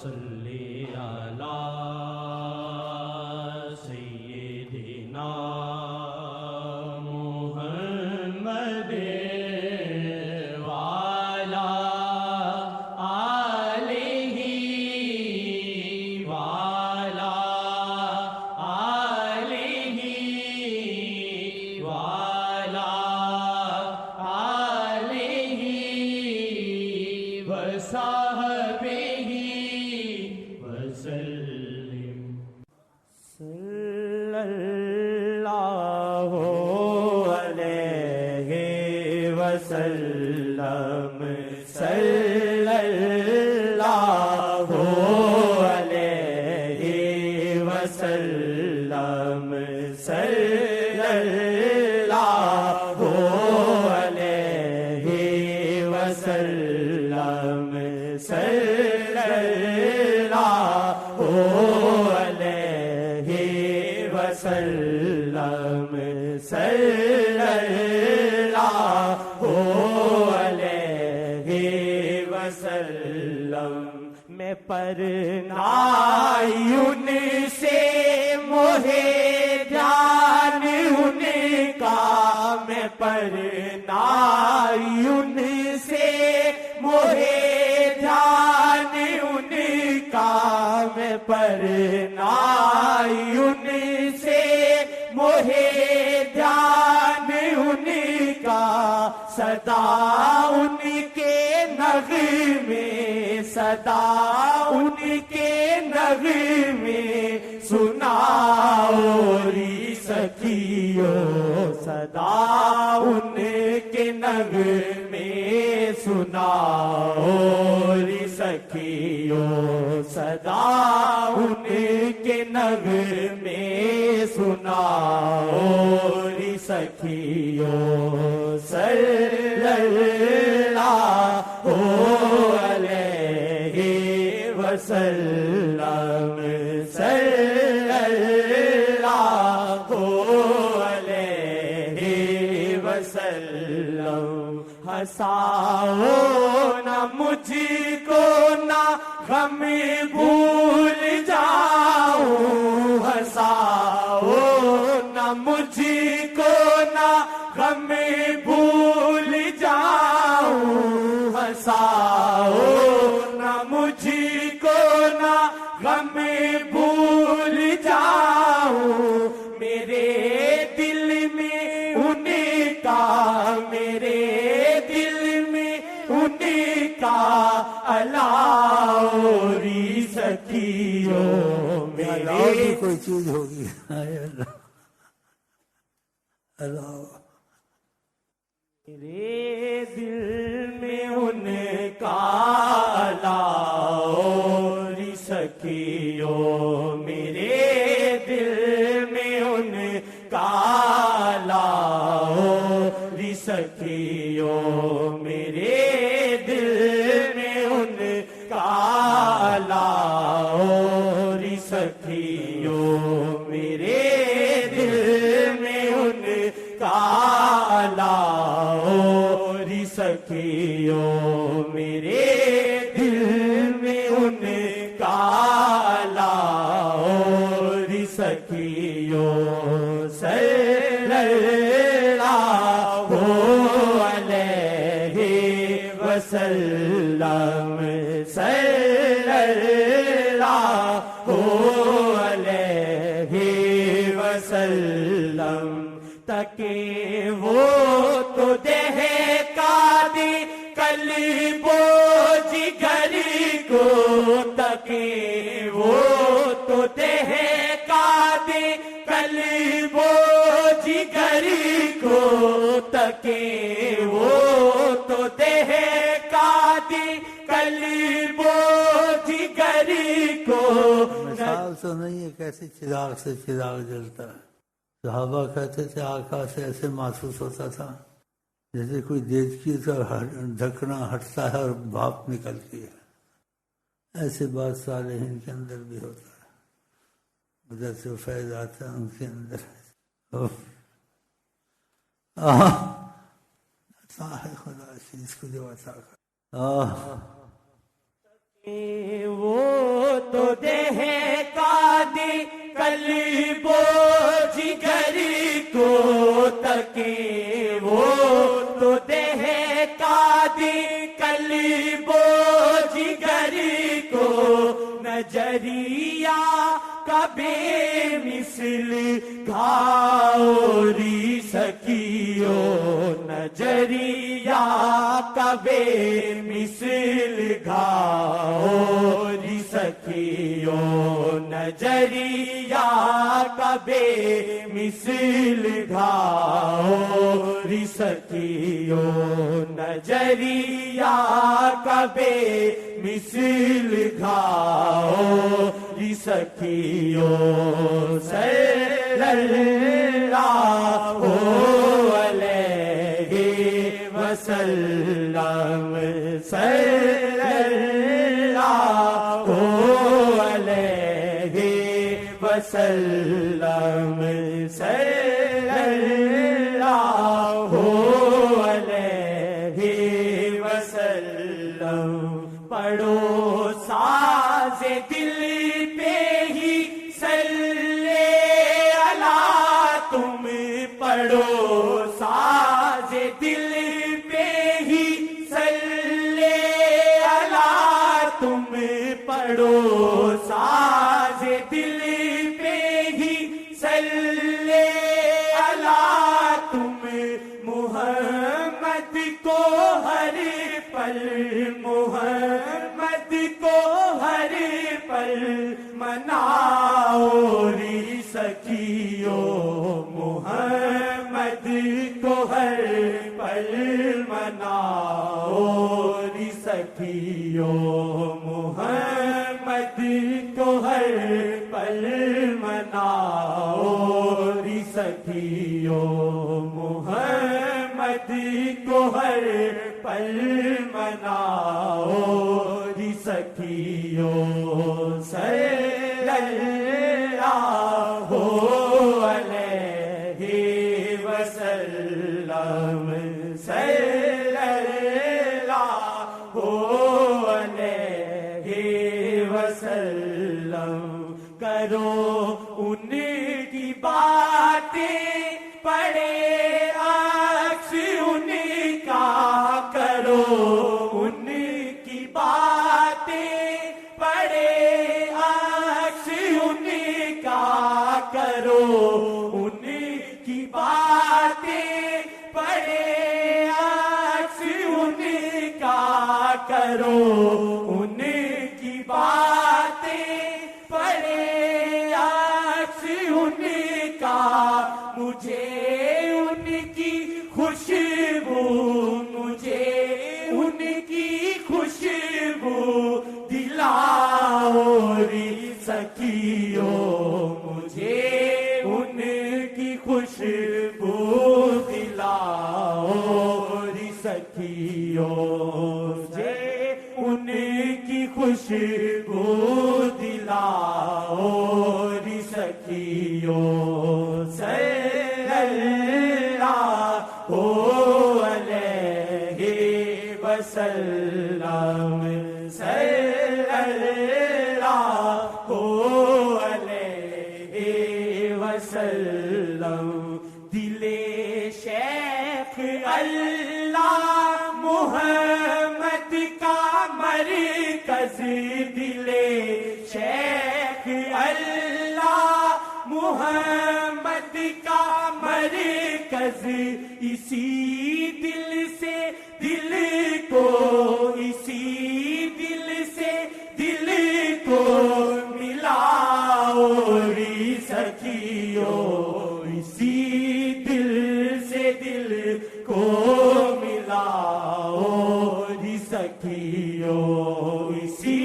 صلی علی سیدنا محمد وعلی آلہ وعلی آلہ وعلی آلہ وصحبہ وسلم صلی اللہ علیہ وسلم صلی اللہ علیہ وسلم صلی اللہ علیہ وسلم صلی اللہ علیہ وسلم صلی اللہ علیہ وسلم میں پرنائی ان سے موہے جان ان کا میں پرنائی ان سے موہے جان ان کا میں پرنائی ان سے موہے جان ان کا صدا ان کے نغمے صدا ان کے نغمے سناؤ ری سکھیو صدا ان کے نغمے سناؤ ری سکھیو صدا ان کے نغمے سناؤ ری سکھیو صلی اللہ علیہ وسلم صلی اللہ علیہ وسلم ہنساؤ نہ مجھ کو نہ غم بھول جاؤں ہنساؤ نہ مجھ کو نہ غم بھول جاؤں ہنساؤ نہ مجھ کو نہ غم بھول جاؤں میرے دل میں ان کا میرے دل میں ان کا الاوری سکیو میرے کوئی چیز ہوگی اللہ میرے دل میں ان کا الاوری سکیو میرے دل میں ان کا الاوری سکیو میرے دل میں ان کا الاوری سکیو میرے دل میں ان کا الاوری سکیو میرے دل میں ان کا الاوری سکیو صلی اللہ علیہ وسلم صلی اللہ علیہ وسلم تکے وہ تو دہکا دی قلب و جگر کو تکے وہ تو دہکا دی قلب و جگر کو تکے وہ تو دہکا دی قلب و جگر کو مثال تو نہیں ہے کیسے چراغ سے چراغ جلتا ہے صحابہ کہتے تھے آقا سے ایسے محسوس ہوتا تھا جیسے کوئی دیگچی کا ڈھکنا ہٹتا ہے اور بھاپ نکلتی ہے ایسے بات صالحین کے اندر بھی ہوتا ہے ادھر سے فیض آتا ہے ان کے اندر عطا ہے خدا چیز کو جو عطا کر وہ تو دہ کا دے قلب و جگر کو تکے، وہ تو دہ کا دے قلب و جگر کو، نظریہ کا بے مثل گھاؤری سکیو، نظریہ کا بے مثل گھاؤری سکیو، نظریہ کا بے مثل گھاؤری سکیو، نظریہ کا بے مثل گھاؤری سکیو، صلی اللہ علیہ وسلم، صلی اللہ علیہ وسلم، صلی اللہ علیہ وسلم۔ پڑھو ساز دل پہ ہی صلی اللہ، تم پڑھو ساز دل پہ ہی صلی اللہ، تم پڑھو ساز دل پہ ہی صلی اللہ، تم محمد کو ہر پل، محمد کو ہر پل مناؤری سکیو، محمد کو ہر پل مناؤری سکیو، محمد کو ہر پل مناؤری سکیو، محمد کو ہر پل مناؤری سکیو، صلی اللہ علیہ وسلم، صلی اللہ علیہ وسلم۔ کرو ان کی باتیں، پڑھے عکس ان کا، کرو ان کی باتیں، پڑھے عکس ان کا، کرو ان کی باتیں، پڑھے عکس ان کا، کرو ان کی باتیں، پڑھے عکس ان کا، مجھے ان کی خوشبو، مجھے ان کی خوشبو دلاؤری سکیو، مجھے ان کی خوشبو دلاؤری سکیو، مجھے ان کی خوشبو دلاؤری سکیو، صلی اللہ علیہ وسلم، صلی اللہ علیہ وسلم۔ دل شیخ اللہ محمد کا مرکز، دل شیخ اللہ محمد کا مرکز، اسی دل سے دل کو، اسی دل سے دل کو ملاؤری سکیو، اسی دل سے دل کو ملاؤری سکیو، اسی